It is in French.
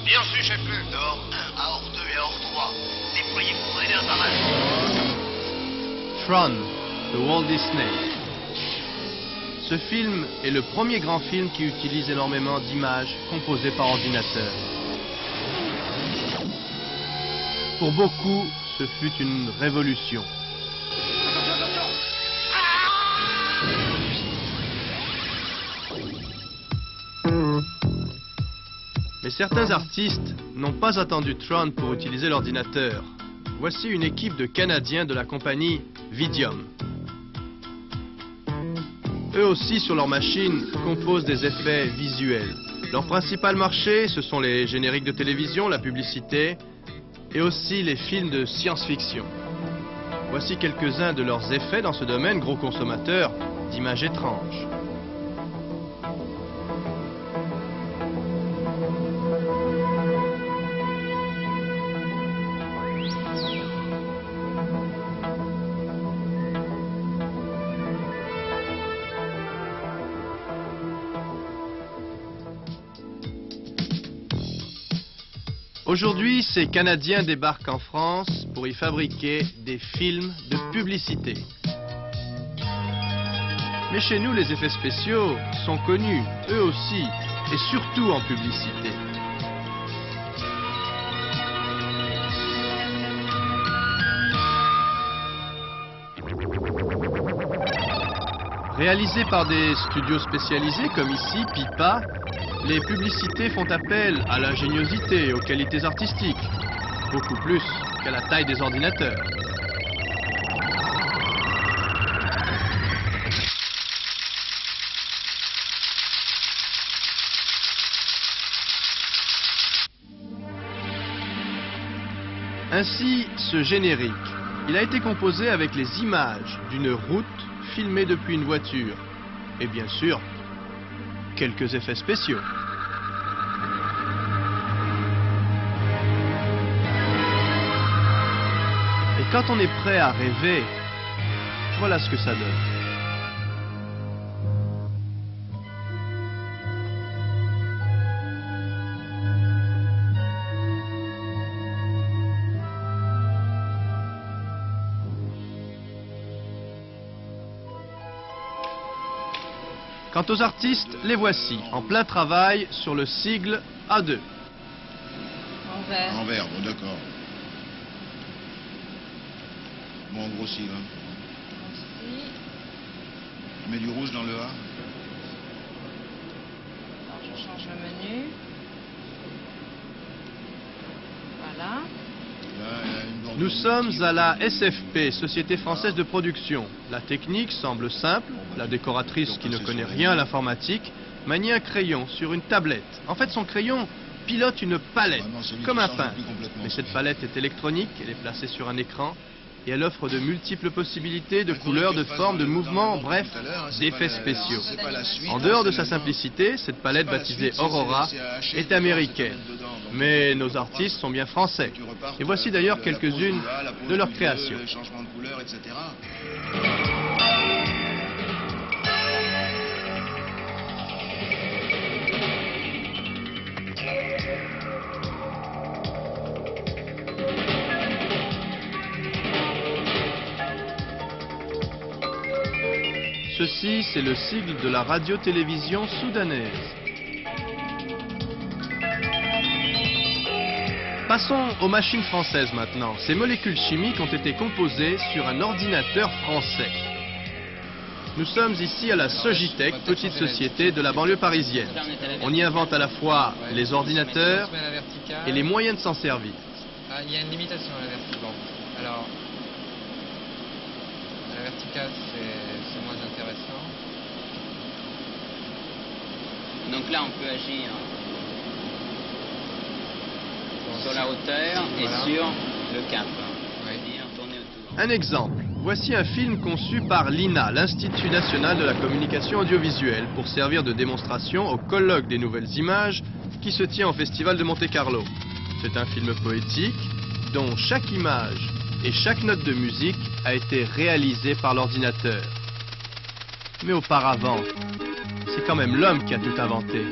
Bien reçu, chef. Nord 1, Aor 2 et Aor 3. Déployez-vous près d'un barrage. Tron de Walt Disney. Ce film est le premier grand film qui utilise énormément d'images composées par ordinateur. Pour beaucoup, ce fut une révolution. Mais certains artistes n'ont pas attendu Tron pour utiliser l'ordinateur. Voici une équipe de Canadiens de la compagnie Vidium. Eux aussi, sur leur machine, composent des effets visuels. Leur principal marché, ce sont les génériques de télévision, la publicité et aussi les films de science-fiction. Voici quelques-uns de leurs effets dans ce domaine, gros consommateurs d'images étranges. Aujourd'hui, ces Canadiens débarquent en France pour y fabriquer des films de publicité. Mais chez nous, les effets spéciaux sont connus, eux aussi, et surtout en publicité. Réalisés par des studios spécialisés comme ici, Pipa, les publicités font appel à l'ingéniosité et aux qualités artistiques, beaucoup plus qu'à la taille des ordinateurs. Ainsi, ce générique, il a été composé avec les images d'une route filmée depuis une voiture, et bien sûr, quelques effets spéciaux. Et quand on est prêt à rêver, voilà ce que ça donne. Quant aux artistes, les voici, en plein travail sur le sigle A2. En vert. En vert, bon d'accord. Bon, on grossit, hein. Aussi. Tu mets du rouge dans le A. Alors je change le menu. Voilà. Là, il y a une bordure Nous sommes multiple. à la SFP, Société Française de Production. La technique semble simple. La décoratrice, qui ne connaît rien à l'informatique, manie un crayon sur une tablette. En fait, son crayon pilote une palette, Vraiment, celui comme qui un change peintre. le plus complètement. Mais cette palette est électronique, elle est placée sur un écran, et elle offre de multiples possibilités de couleurs, de formes, de mouvements, bref, d'effets spéciaux. En dehors de sa simplicité, cette palette baptisée Aurora est américaine. Mais nos artistes sont bien français. Et voici d'ailleurs quelques-unes de leurs créations. Changement de couleur, etc. Ceci, c'est le sigle de la radio-télévision soudanaise. Passons aux machines françaises maintenant. Ces molécules chimiques ont été composées sur un ordinateur français. Nous sommes ici à la Sogitech, petite société de la banlieue parisienne. On y invente à la fois les ordinateurs et les moyens de s'en servir. Ah, il y a une limitation à la verticale. Alors, à la verticale, c'est moins intéressant. Donc là, on peut agir sur la hauteur et Voilà. sur le cap. Oui. C'est-à-dire tourner autour. Un exemple. Voici un film conçu par l'INA, l'Institut national de la communication audiovisuelle, pour servir de démonstration au colloque des nouvelles images qui se tient au Festival de Monte-Carlo. C'est un film poétique dont chaque image et chaque note de musique a été réalisée par l'ordinateur. Mais auparavant, c'est quand même l'homme qui a tout inventé.